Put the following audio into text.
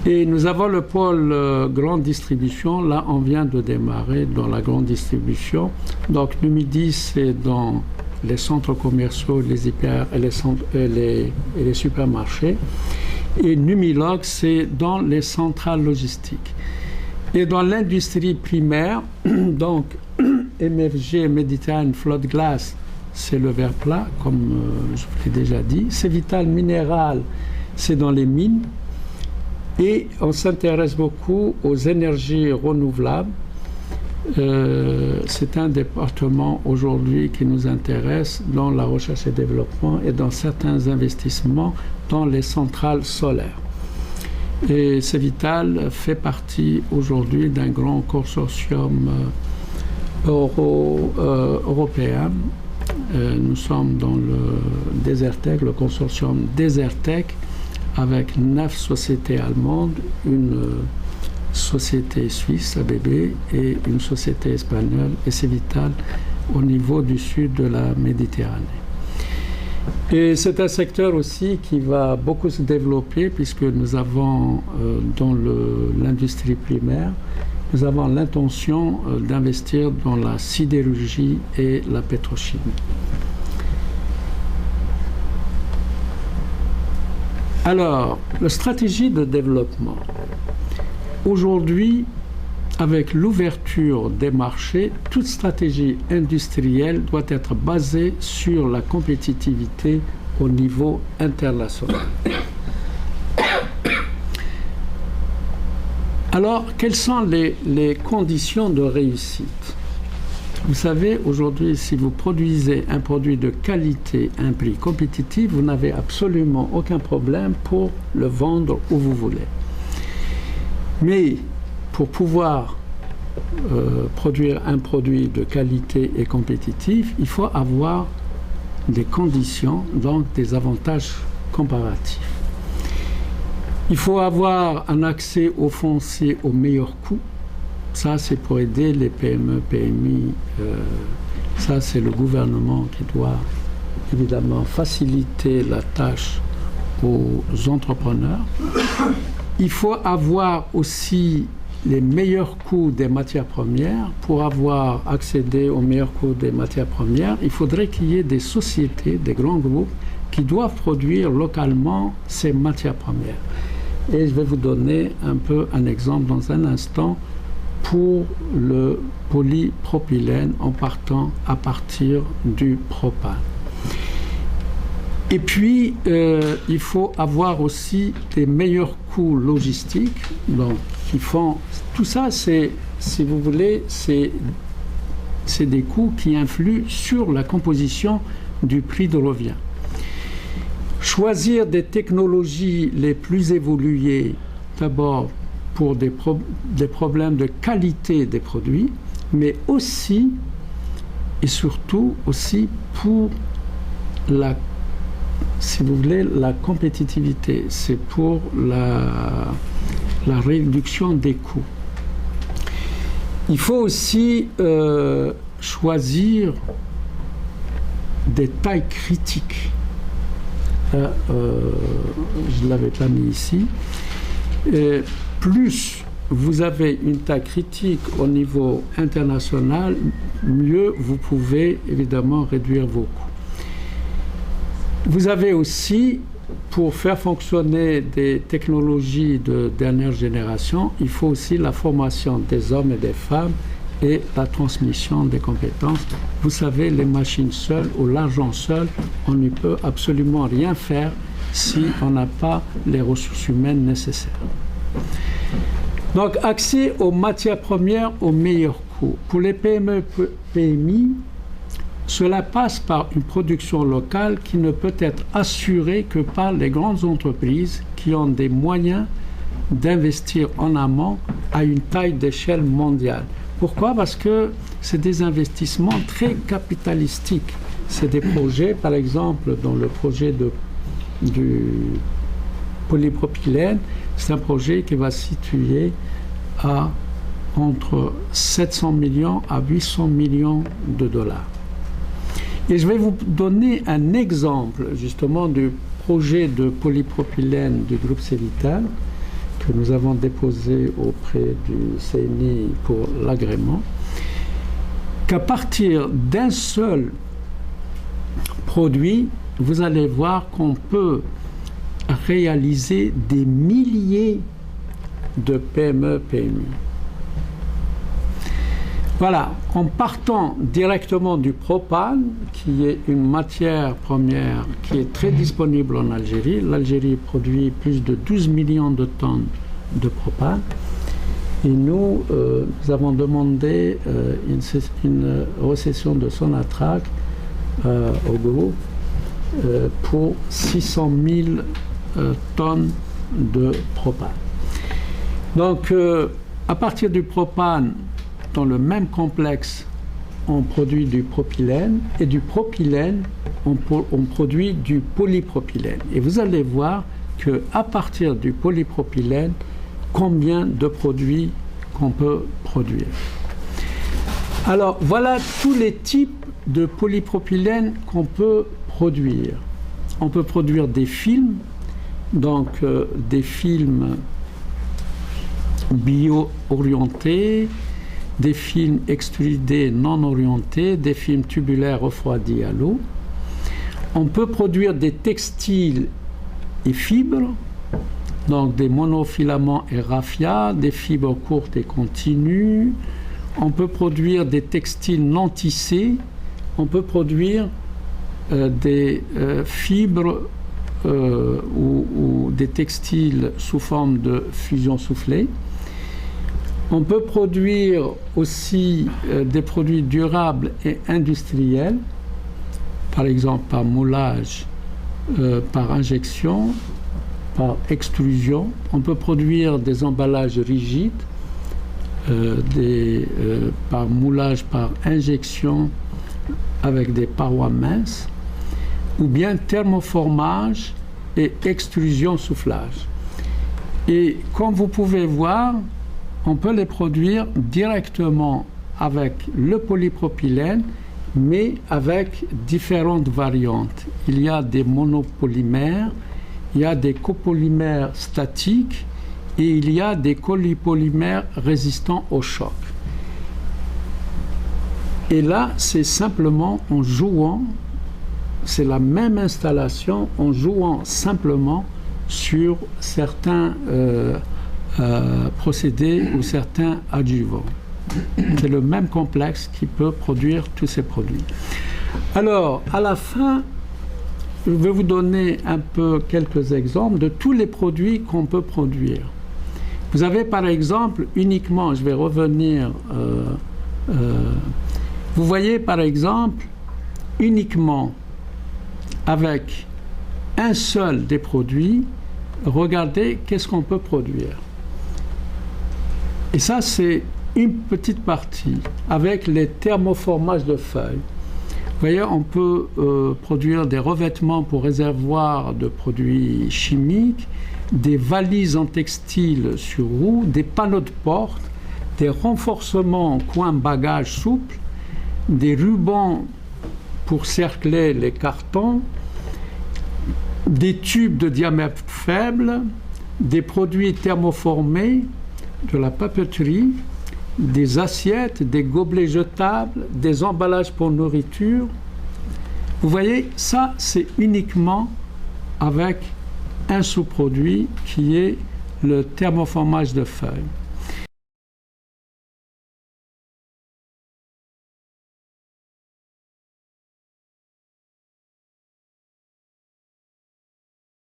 Et nous avons le pôle grande distribution. Là, on vient de démarrer dans la grande distribution. Donc, Numidis, c'est dans les centres commerciaux, les hyper et les supermarchés. Et Numilog, c'est dans les centrales logistiques. Et dans l'industrie primaire, donc MFG, Méditerranée Flotte Glace, c'est le verre plat, comme je vous l'ai déjà dit. Cévital Minéral, c'est dans les mines. Et on s'intéresse beaucoup aux énergies renouvelables. C'est un département aujourd'hui qui nous intéresse dans la recherche et développement et dans certains investissements dans les centrales solaires. Et Cévital fait partie aujourd'hui d'un grand consortium européen. Nous sommes dans le Desertec, le consortium Desertec, avec 9 sociétés allemandes, une société suisse, ABB, et une société espagnole, et Cévital, au niveau du sud de la Méditerranée. Et c'est un secteur aussi qui va beaucoup se développer, puisque nous avons, dans l'industrie primaire, nous avons l'intention d'investir dans la sidérurgie et la pétrochimie. Alors, la stratégie de développement. Aujourd'hui, avec l'ouverture des marchés, toute stratégie industrielle doit être basée sur la compétitivité au niveau international. Alors, quelles sont les conditions de réussite? Vous savez, aujourd'hui, si vous produisez un produit de qualité à un prix compétitif, vous n'avez absolument aucun problème pour le vendre où vous voulez. Mais pour pouvoir produire un produit de qualité et compétitif, il faut avoir des conditions, donc des avantages comparatifs. Il faut avoir un accès au foncier au meilleur coût. Ça, c'est pour aider les PME, PMI. Ça, c'est le gouvernement qui doit évidemment faciliter la tâche aux entrepreneurs. Il faut avoir aussi les meilleurs coûts des matières premières. Pour avoir accédé aux meilleurs coûts des matières premières, il faudrait qu'il y ait des sociétés, des grands groupes qui doivent produire localement ces matières premières. Et je vais vous donner un peu un exemple dans un instant pour le polypropylène en partant à partir du propane. Et puis, il faut avoir aussi des meilleurs coûts logistiques. Donc, qui font tout ça, c'est, si vous voulez, c'est des coûts qui influent sur la composition du prix de revient. Choisir des technologies les plus évoluées, d'abord pour des problèmes de qualité des produits, mais aussi et surtout aussi pour la, si vous voulez, la compétitivité. C'est pour la réduction des coûts. Il faut aussi choisir des tailles critiques. Je ne l'avais pas mis ici. Plus vous avez une taille critique au niveau international, mieux vous pouvez évidemment réduire vos coûts. Vous avez aussi, pour faire fonctionner des technologies de dernière génération, il faut aussi la formation des hommes et des femmes et la transmission des compétences. Vous savez, les machines seules ou l'argent seul, on ne peut absolument rien faire si on n'a pas les ressources humaines nécessaires. Donc, accès aux matières premières au meilleur coût. Pour les PME, PMI, cela passe par une production locale qui ne peut être assurée que par les grandes entreprises qui ont des moyens d'investir en amont à une taille d'échelle mondiale. Pourquoi? Parce que c'est des investissements très capitalistiques. C'est des projets, par exemple, dans le projet du polypropylène, c'est un projet qui va se situer à entre 700 millions à 800 millions de dollars. Et je vais vous donner un exemple justement du projet de polypropylène du groupe Cévital que nous avons déposé auprès du CNI pour l'agrément, qu'à partir d'un seul produit, vous allez voir qu'on peut réaliser des milliers de PME, PMI. Voilà, en partant directement du propane, qui est une matière première qui est très disponible en Algérie. L'Algérie produit plus de 12 millions de tonnes de propane. Et nous, nous avons demandé une récession de Sonatrach au groupe pour 600 000 tonnes de propane. Donc, à partir du propane, dans le même complexe, on produit du propylène, et du propylène, on produit du polypropylène. Et vous allez voir qu'à partir du polypropylène, combien de produits qu'on peut produire. Alors, voilà tous les types de polypropylène qu'on peut produire. On peut produire des films, donc des films bio-orientés, des films extrudés non orientés, des films tubulaires refroidis à l'eau. On peut produire des textiles et fibres, donc des monofilaments et raffias, des fibres courtes et continues. On peut produire des textiles non tissés. On peut produire des fibres ou des textiles sous forme de fusion soufflée. On peut produire aussi des produits durables et industriels, par exemple par moulage, par injection, par extrusion. On peut produire des emballages rigides, par moulage, par injection avec des parois minces, ou bien thermoformage et extrusion soufflage. Et comme vous pouvez voir, on peut les produire directement avec le polypropylène, mais avec différentes variantes. Il y a des monopolymères, il y a des copolymères statiques et il y a des copolymères résistants au choc. Et là, c'est simplement en jouant, c'est la même installation, en jouant simplement sur certains procédés ou certains adjuvants. C'est le même complexe qui peut produire tous ces produits. Alors, à la fin, je vais vous donner un peu quelques exemples de tous les produits qu'on peut produire. Vous avez par exemple uniquement, je vais revenir, vous voyez par exemple uniquement avec un seul des produits, regardez qu'est-ce qu'on peut produire. Et ça, c'est une petite partie avec les thermoformages de feuilles. Vous voyez, on peut produire des revêtements pour réservoirs de produits chimiques, des valises en textile sur roue, des panneaux de porte, des renforcements coin-bagages souples, des rubans pour cercler les cartons, des tubes de diamètre faible, des produits thermoformés, de la papeterie, des assiettes, des gobelets jetables, des emballages pour nourriture. Vous voyez, ça, c'est uniquement avec un sous-produit qui est le thermoformage de feuilles.